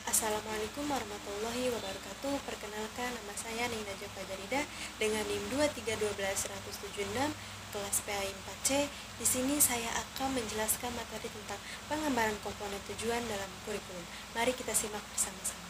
Assalamualaikum warahmatullahi wabarakatuh. Perkenalkan, nama saya Nina Jova Jarida dengan NIM 2312176 kelas PAI 4C. Di sini saya akan menjelaskan materi tentang pengembangan komponen tujuan dalam kurikulum. Mari kita simak bersama-sama.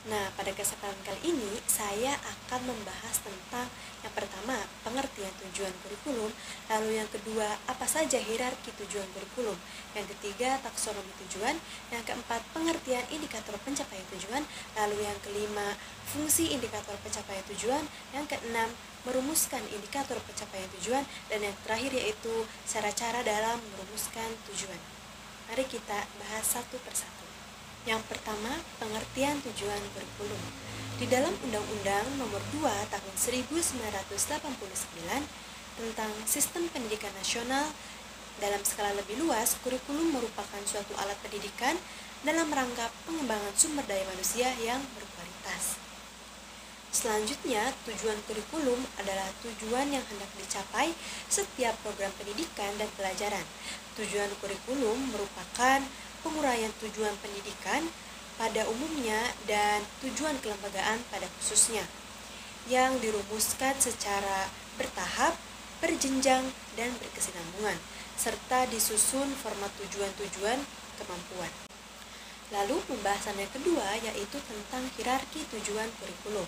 Nah, pada kesempatan kali ini saya akan membahas tentang yang pertama, pengertian tujuan kurikulum, lalu yang kedua, apa saja hierarki tujuan kurikulum, yang ketiga, taksonomi tujuan, yang keempat, pengertian indikator pencapaian tujuan, lalu yang kelima, fungsi indikator pencapaian tujuan, yang keenam, merumuskan indikator pencapaian tujuan, dan yang terakhir yaitu cara-cara dalam merumuskan tujuan. Mari kita bahas satu persatu. Yang pertama, pengertian tujuan kurikulum. Di dalam Undang-Undang Nomor 2 Tahun 1989 tentang Sistem Pendidikan Nasional, dalam skala lebih luas, kurikulum merupakan suatu alat pendidikan dalam rangka pengembangan sumber daya manusia yang berkualitas. Selanjutnya, tujuan kurikulum adalah tujuan yang hendak dicapai setiap program pendidikan dan pelajaran. Tujuan kurikulum merupakan penguraian tujuan pendidikan pada umumnya dan tujuan kelembagaan pada khususnya, yang dirumuskan secara bertahap, berjenjang, dan berkesinambungan, serta disusun format tujuan-tujuan kemampuan. Lalu pembahasan yang kedua yaitu tentang hierarki tujuan kurikulum.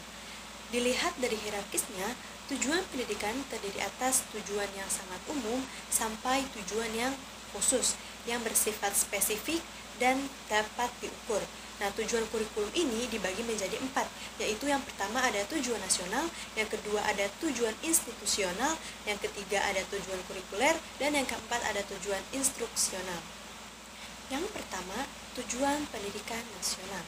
Dilihat dari hierarkisnya, tujuan pendidikan terdiri atas tujuan yang sangat umum sampai tujuan yang khusus yang bersifat spesifik dan dapat diukur. Nah, tujuan kurikulum ini dibagi menjadi 4, yaitu yang pertama ada tujuan nasional, yang kedua ada tujuan institusional, yang ketiga ada tujuan kurikuler, dan yang keempat ada tujuan instruksional. Yang pertama, tujuan pendidikan nasional.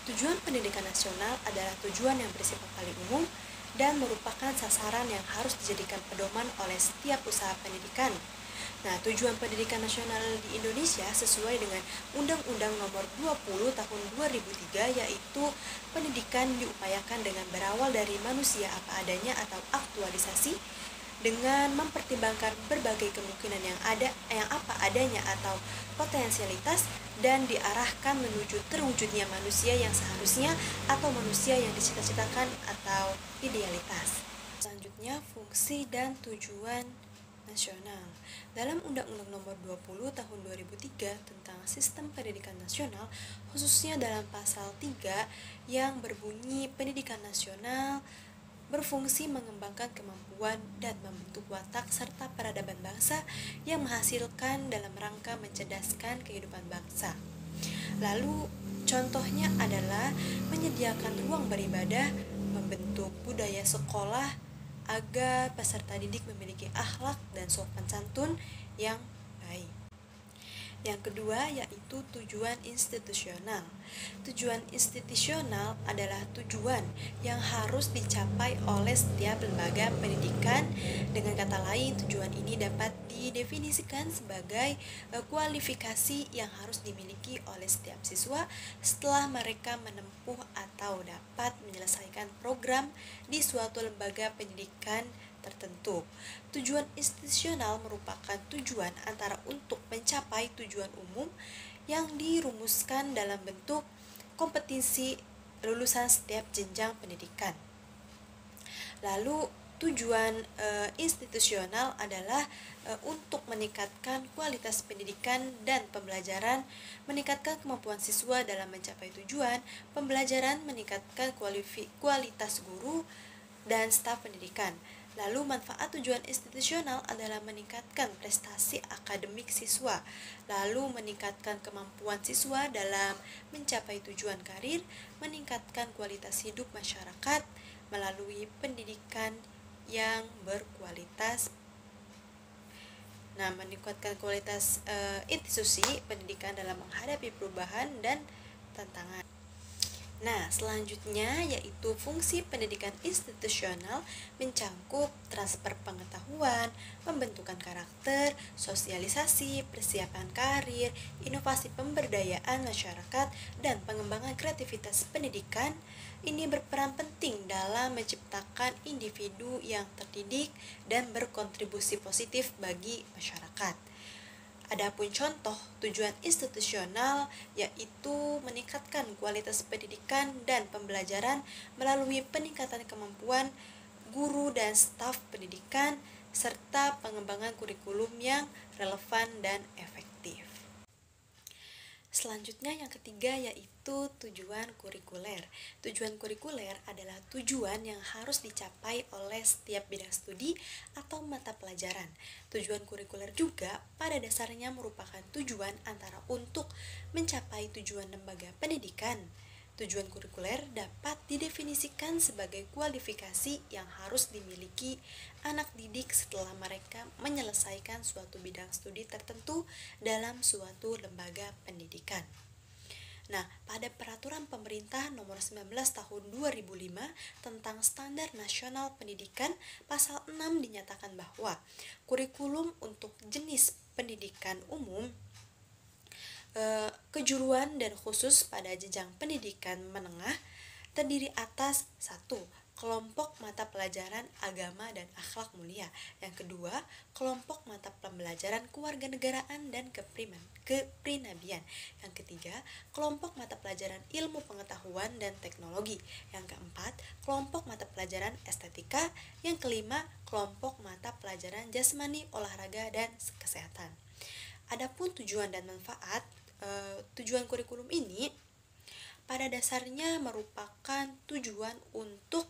Tujuan pendidikan nasional adalah tujuan yang bersifat paling umum dan merupakan sasaran yang harus dijadikan pedoman oleh setiap usaha pendidikan. Nah, tujuan pendidikan nasional di Indonesia sesuai dengan Undang-Undang Nomor 20 Tahun 2003 yaitu pendidikan diupayakan dengan berawal dari manusia apa adanya atau aktualisasi dengan mempertimbangkan berbagai kemungkinan yang apa adanya atau potensialitas dan diarahkan menuju terwujudnya manusia yang seharusnya atau manusia yang dicita-citakan atau idealitas. Selanjutnya, fungsi dan tujuan nasional. Dalam Undang-Undang Nomor 20 Tahun 2003 tentang Sistem Pendidikan Nasional, khususnya dalam pasal 3 yang berbunyi pendidikan nasional berfungsi mengembangkan kemampuan dan membentuk watak serta peradaban bangsa yang menghasilkan dalam rangka mencerdaskan kehidupan bangsa. Lalu contohnya adalah menyediakan ruang beribadah, membentuk budaya sekolah agar peserta didik memiliki akhlak dan sopan santun yang baik. Yang kedua yaitu tujuan institusional. Tujuan institusional adalah tujuan yang harus dicapai oleh setiap lembaga pendidikan. Dengan kata lain, tujuan ini dapat didefinisikan sebagai kualifikasi yang harus dimiliki oleh setiap siswa setelah mereka menempuh atau dapat menyelesaikan program di suatu lembaga pendidikan tertentu. Tujuan institusional merupakan tujuan antara untuk mencapai tujuan umum yang dirumuskan dalam bentuk kompetisi lulusan setiap jenjang pendidikan. Lalu tujuan institusional adalah untuk meningkatkan kualitas pendidikan dan pembelajaran, meningkatkan kemampuan siswa dalam mencapai tujuan pembelajaran, meningkatkan kualitas guru dan staf pendidikan. Lalu manfaat tujuan institusional adalah meningkatkan prestasi akademik siswa, lalu meningkatkan kemampuan siswa dalam mencapai tujuan karir, meningkatkan kualitas hidup masyarakat melalui pendidikan yang berkualitas. Nah, meningkatkan kualitas institusi pendidikan dalam menghadapi perubahan dan tantangan. Nah, selanjutnya yaitu fungsi pendidikan institusional mencangkup transfer pengetahuan, pembentukan karakter, sosialisasi, persiapan karir, inovasi pemberdayaan masyarakat, dan pengembangan kreativitas pendidikan. Ini berperan penting dalam menciptakan individu yang terdidik dan berkontribusi positif bagi masyarakat. Adapun contoh tujuan institusional yaitu meningkatkan kualitas pendidikan dan pembelajaran melalui peningkatan kemampuan guru dan staf pendidikan serta pengembangan kurikulum yang relevan dan efektif. Selanjutnya yang ketiga yaitu tujuan kurikuler. Tujuan kurikuler adalah tujuan yang harus dicapai oleh setiap bidang studi atau mata pelajaran. Tujuan kurikuler juga pada dasarnya merupakan tujuan antara untuk mencapai tujuan lembaga pendidikan. Tujuan kurikuler dapat didefinisikan sebagai kualifikasi yang harus dimiliki anak didik setelah mereka menyelesaikan suatu bidang studi tertentu dalam suatu lembaga pendidikan. Nah, pada peraturan pemerintah nomor 19 tahun 2005 tentang Standar Nasional Pendidikan pasal 6 dinyatakan bahwa kurikulum untuk jenis pendidikan umum, kejuruan dan khusus pada jenjang pendidikan menengah terdiri atas 1. Kelompok mata pelajaran agama dan akhlak mulia. Yang kedua, kelompok mata pembelajaran kewarganegaraan dan kepribadian. Yang ketiga, kelompok mata pelajaran ilmu pengetahuan dan teknologi. Yang keempat, kelompok mata pelajaran estetika. Yang kelima, kelompok mata pelajaran jasmani, olahraga, dan kesehatan. Adapun tujuan dan manfaat tujuan kurikulum ini pada dasarnya merupakan tujuan untuk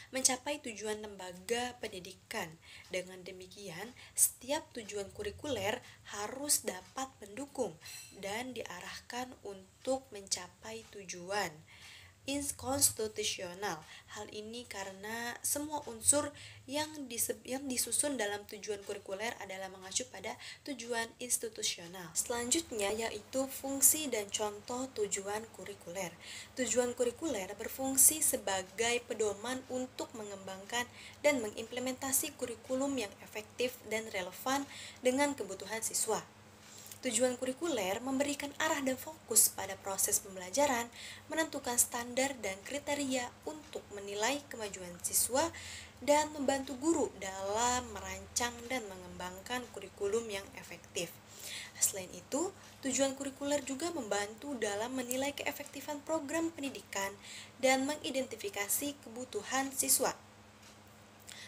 mencapai tujuan lembaga pendidikan. Dengan demikian, setiap tujuan kurikuler harus dapat mendukung dan diarahkan untuk mencapai tujuan konstitusional. Hal ini karena semua unsur yang disusun dalam tujuan kurikuler adalah mengacu pada tujuan institusional. Selanjutnya yaitu fungsi dan contoh tujuan kurikuler. Tujuan kurikuler berfungsi sebagai pedoman untuk mengembangkan dan mengimplementasi kurikulum yang efektif dan relevan dengan kebutuhan siswa. Tujuan kurikuler memberikan arah dan fokus pada proses pembelajaran, menentukan standar dan kriteria untuk menilai kemajuan siswa, dan membantu guru dalam merancang dan mengembangkan kurikulum yang efektif. Selain itu, tujuan kurikuler juga membantu dalam menilai keefektifan program pendidikan dan mengidentifikasi kebutuhan siswa.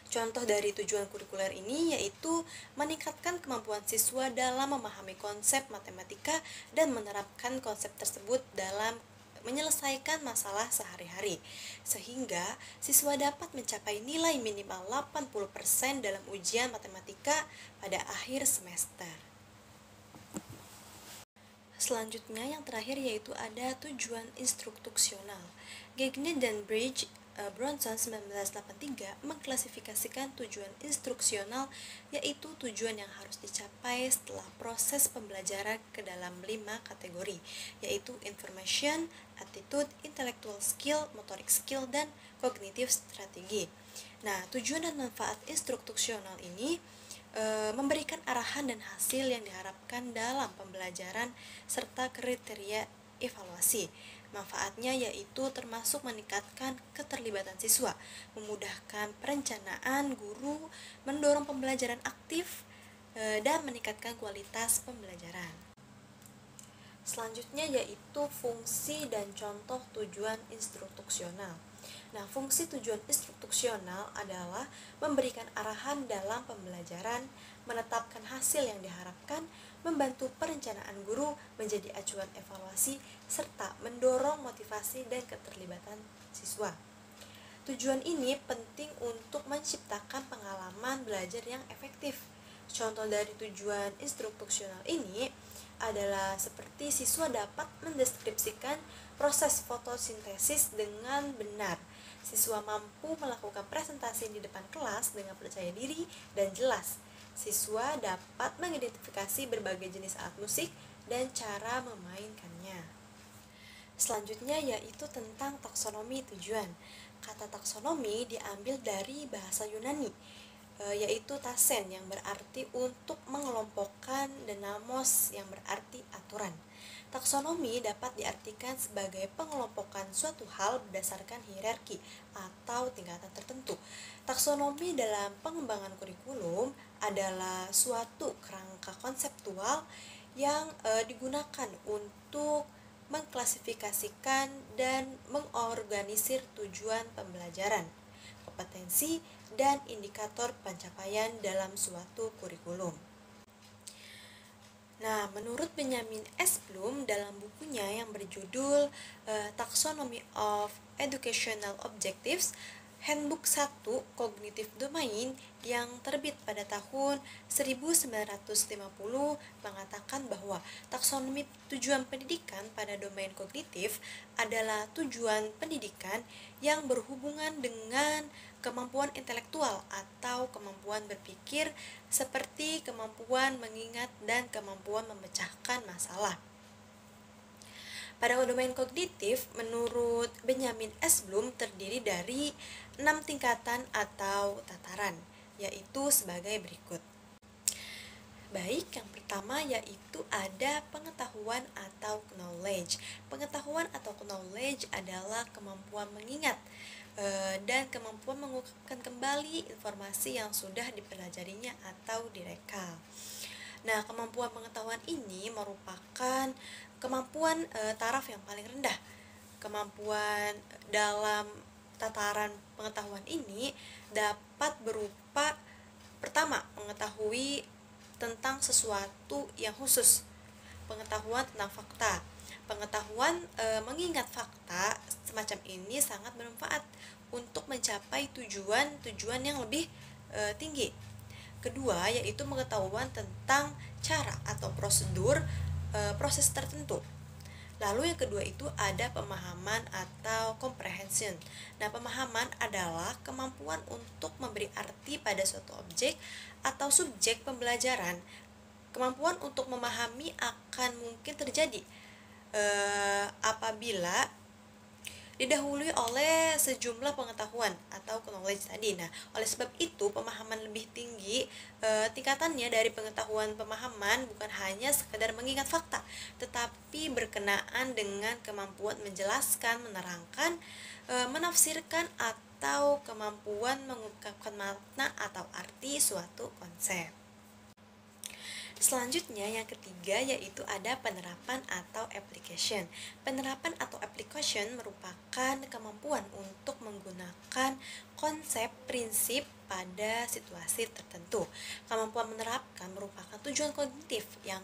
Contoh dari tujuan kurikuler ini yaitu meningkatkan kemampuan siswa dalam memahami konsep matematika dan menerapkan konsep tersebut dalam menyelesaikan masalah sehari-hari, sehingga siswa dapat mencapai nilai minimal 80% dalam ujian matematika pada akhir semester. Selanjutnya yang terakhir yaitu ada tujuan instruksional. Gagné dan Bronson 1983 mengklasifikasikan tujuan instruksional yaitu tujuan yang harus dicapai setelah proses pembelajaran ke dalam 5 kategori, yaitu information, attitude, intellectual skill, motoric skill, dan cognitive strategi. Nah, tujuan dan manfaat instruksional ini memberikan arahan dan hasil yang diharapkan dalam pembelajaran serta kriteria evaluasi. Manfaatnya yaitu termasuk meningkatkan keterlibatan siswa, memudahkan perencanaan guru, mendorong pembelajaran aktif, dan meningkatkan kualitas pembelajaran. Selanjutnya yaitu fungsi dan contoh tujuan instruksional. Nah, fungsi tujuan instruksional adalah memberikan arahan dalam pembelajaran, menetapkan hasil yang diharapkan, membantu perencanaan guru menjadi acuan evaluasi, serta mendorong motivasi dan keterlibatan siswa. Tujuan ini penting untuk menciptakan pengalaman belajar yang efektif. Contoh dari tujuan instruksional ini adalah seperti siswa dapat mendeskripsikan proses fotosintesis dengan benar. Siswa mampu melakukan presentasi di depan kelas dengan percaya diri dan jelas. Siswa dapat mengidentifikasi berbagai jenis alat musik dan cara memainkannya. Selanjutnya yaitu tentang taksonomi tujuan. Kata taksonomi diambil dari bahasa Yunani, yaitu tasen yang berarti untuk mengelompokkan dan namos yang berarti aturan. Taksonomi dapat diartikan sebagai pengelompokan suatu hal berdasarkan hierarki atau tingkatan tertentu. Taksonomi dalam pengembangan kurikulum adalah suatu kerangka konseptual yang digunakan untuk mengklasifikasikan dan mengorganisir tujuan pembelajaran, kompetensi, dan indikator pencapaian dalam suatu kurikulum. Nah, menurut Benjamin S. Bloom dalam bukunya yang berjudul Taxonomy of Educational Objectives, Handbook 1 Cognitive Domain yang terbit pada tahun 1950 mengatakan bahwa taksonomi tujuan pendidikan pada domain kognitif adalah tujuan pendidikan yang berhubungan dengan kemampuan intelektual atau kemampuan berpikir seperti kemampuan mengingat dan kemampuan memecahkan masalah. Pada domain kognitif, menurut Benjamin S. Bloom terdiri dari 6 tingkatan atau tataran, yaitu sebagai berikut. Baik, yang pertama yaitu ada pengetahuan atau knowledge. Pengetahuan atau knowledge adalah kemampuan mengingat dan kemampuan mengungkapkan kembali informasi yang sudah dipelajarinya atau direkal. Nah, kemampuan pengetahuan ini merupakan kemampuan taraf yang paling rendah. Kemampuan dalam tataran pengetahuan ini dapat berupa pertama, mengetahui tentang sesuatu yang khusus, pengetahuan tentang fakta. Pengetahuan mengingat fakta semacam ini sangat bermanfaat untuk mencapai tujuan yang lebih tinggi. Kedua, yaitu pengetahuan tentang cara atau prosedur proses tertentu. Lalu yang kedua itu ada pemahaman atau comprehension. Nah, pemahaman adalah kemampuan untuk memberi arti pada suatu objek atau subjek pembelajaran. Kemampuan untuk memahami akan mungkin terjadi apabila didahului oleh sejumlah pengetahuan atau knowledge tadi. Nah, oleh sebab itu pemahaman lebih tinggi tingkatannya dari pengetahuan pemahaman bukan hanya sekedar mengingat fakta, tetapi berkenaan dengan kemampuan menjelaskan, menerangkan, menafsirkan atau kemampuan mengungkapkan makna atau arti suatu konsep. Selanjutnya yang ketiga yaitu ada penerapan atau application. Penerapan atau application merupakan kemampuan untuk menggunakan konsep prinsip pada situasi tertentu. Kemampuan menerapkan merupakan tujuan kognitif yang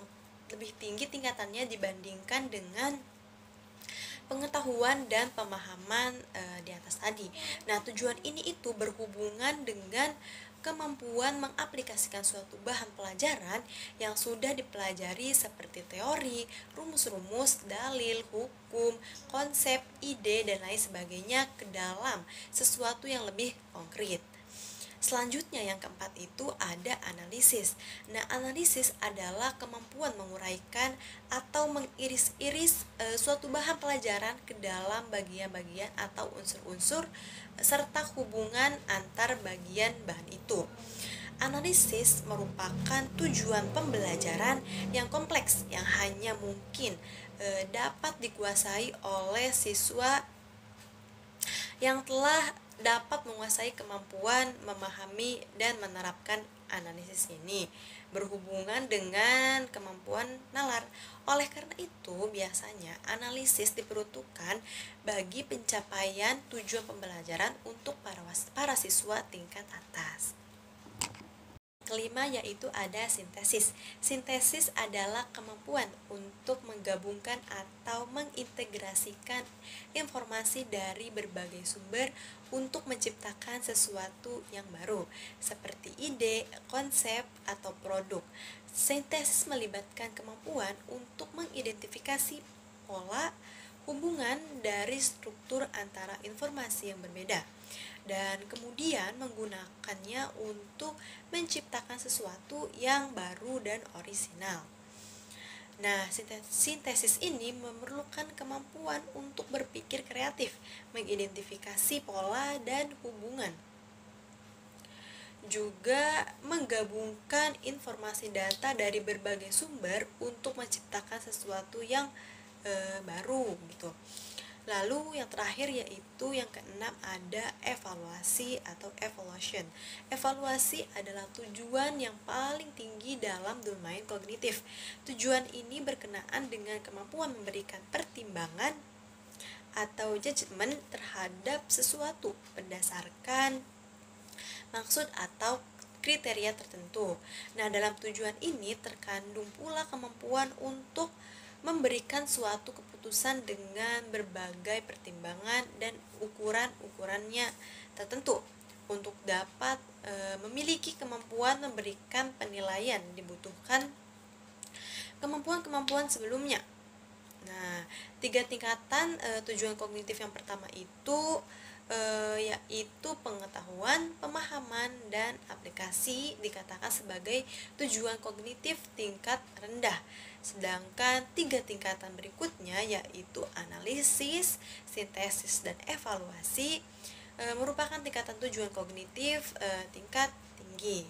lebih tinggi tingkatannya dibandingkan dengan pengetahuan dan pemahaman di atas tadi. Nah, tujuan ini itu berhubungan dengan kemampuan mengaplikasikan suatu bahan pelajaran yang sudah dipelajari seperti teori, rumus-rumus, dalil, hukum, konsep, ide, dan lain sebagainya ke dalam sesuatu yang lebih konkret. Selanjutnya yang keempat itu ada analisis. Nah, analisis adalah kemampuan menguraikan atau mengiris-iris suatu bahan pelajaran ke dalam bagian-bagian atau unsur-unsur serta hubungan antar bagian bahan itu. Analisis merupakan tujuan pembelajaran yang kompleks yang hanya mungkin dapat dikuasai oleh siswa yang telah dapat menguasai kemampuan memahami dan menerapkan analisis ini berhubungan dengan kemampuan nalar. Oleh karena itu, biasanya analisis diperuntukkan bagi pencapaian tujuan pembelajaran untuk para siswa tingkat atas. Kelima yaitu ada sintesis. Sintesis adalah kemampuan untuk menggabungkan atau mengintegrasikan informasi dari berbagai sumber untuk menciptakan sesuatu yang baru, seperti ide, konsep, atau produk. Sintesis melibatkan kemampuan untuk mengidentifikasi pola hubungan dari struktur antara informasi yang berbeda dan kemudian menggunakannya untuk menciptakan sesuatu yang baru dan orisinal. Nah, sintesis ini memerlukan kemampuan untuk berpikir kreatif, mengidentifikasi pola dan hubungan, juga menggabungkan informasi data dari berbagai sumber untuk menciptakan sesuatu yang baru gitu. Lalu yang terakhir yaitu yang keenam ada evaluasi atau evaluation. Evaluasi adalah tujuan yang paling tinggi dalam domain kognitif. Tujuan ini berkenaan dengan kemampuan memberikan pertimbangan atau judgement terhadap sesuatu berdasarkan maksud atau kriteria tertentu. Nah, dalam tujuan ini terkandung pula kemampuan untuk memberikan suatu keputusan dengan berbagai pertimbangan dan ukuran-ukurannya tertentu. Untuk dapat memiliki kemampuan memberikan penilaian dibutuhkan kemampuan-kemampuan sebelumnya. Nah, tiga tingkatan tujuan kognitif yang pertama itu yaitu pengetahuan, pemahaman, dan aplikasi dikatakan sebagai tujuan kognitif tingkat rendah. Sedangkan tiga tingkatan berikutnya yaitu analisis, sintesis, dan evaluasi merupakan tingkatan tujuan kognitif tingkat tinggi.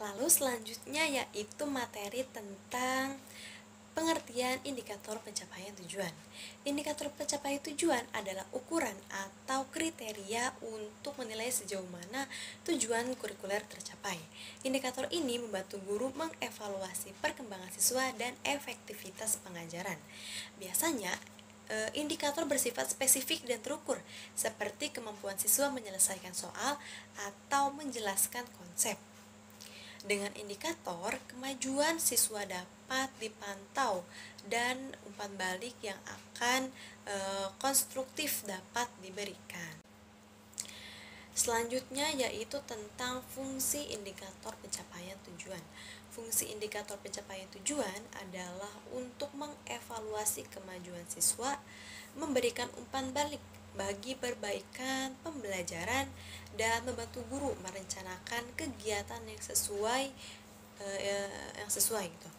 Lalu selanjutnya yaitu materi tentang pengertian indikator pencapaian tujuan. Indikator pencapaian tujuan adalah ukuran atau kriteria untuk menilai sejauh mana tujuan kurikuler tercapai. Indikator ini membantu guru mengevaluasi perkembangan siswa dan efektivitas pengajaran. Biasanya, indikator bersifat spesifik dan terukur, seperti kemampuan siswa menyelesaikan soal atau menjelaskan konsep. Dengan indikator, kemajuan siswa dapat dipantau dan umpan balik yang akan konstruktif dapat diberikan. Selanjutnya yaitu tentang fungsi indikator pencapaian tujuan. Fungsi indikator pencapaian tujuan adalah untuk mengevaluasi kemajuan siswa, memberikan umpan balik bagi perbaikan pembelajaran, dan membantu guru merencanakan kegiatan yang sesuai gitu.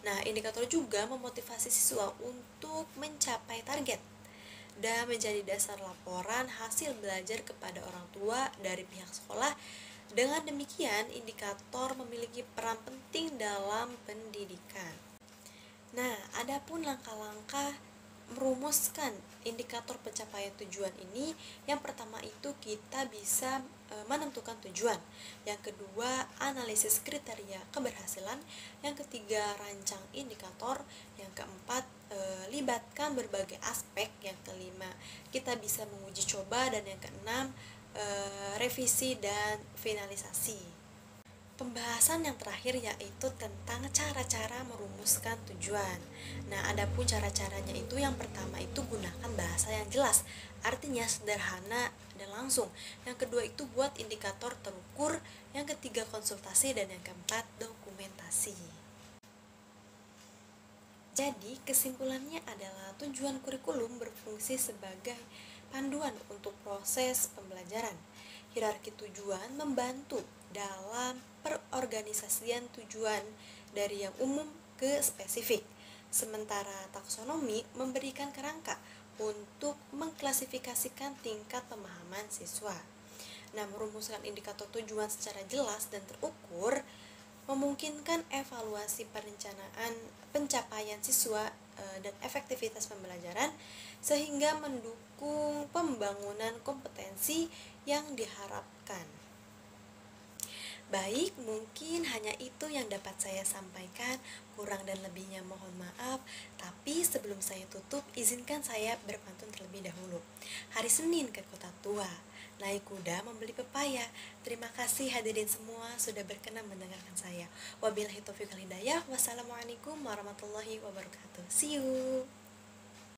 Nah, indikator juga memotivasi siswa untuk mencapai target dan menjadi dasar laporan hasil belajar kepada orang tua dari pihak sekolah. Dengan demikian, indikator memiliki peran penting dalam pendidikan. Nah, adapun langkah-langkah merumuskan indikator pencapaian tujuan ini, yang pertama itu kita bisa menentukan tujuan, yang kedua analisis kriteria keberhasilan, yang ketiga rancang indikator, yang keempat libatkan berbagai aspek, yang kelima kita bisa menguji coba, dan yang keenam revisi dan finalisasi. Pembahasan yang terakhir yaitu tentang cara-cara merumuskan tujuan. Nah, adapun cara-caranya itu yang pertama itu gunakan bahasa yang jelas, artinya sederhana dan langsung. Yang kedua itu buat indikator terukur, yang ketiga konsultasi, dan yang keempat dokumentasi. Jadi, kesimpulannya adalah tujuan kurikulum berfungsi sebagai panduan untuk proses pembelajaran. Hierarki tujuan membantu dalam perorganisasian tujuan dari yang umum ke spesifik. Sementara taksonomi memberikan kerangka untuk mengklasifikasikan tingkat pemahaman siswa. Nah, merumuskan indikator tujuan secara jelas dan terukur memungkinkan evaluasi perencanaan pencapaian siswa dan efektivitas pembelajaran, sehingga mendukung pembangunan kompetensi yang diharapkan. Baik, mungkin hanya itu yang dapat saya sampaikan. Kurang dan lebihnya mohon maaf. Tapi sebelum saya tutup, izinkan saya berpantun terlebih dahulu. Hari Senin ke Kota Tua, naik kuda membeli pepaya. Terima kasih hadirin semua sudah berkenan mendengarkan saya. Wabillahi taufiq wal hidayah. Wassalamualaikum warahmatullahi wabarakatuh. See you.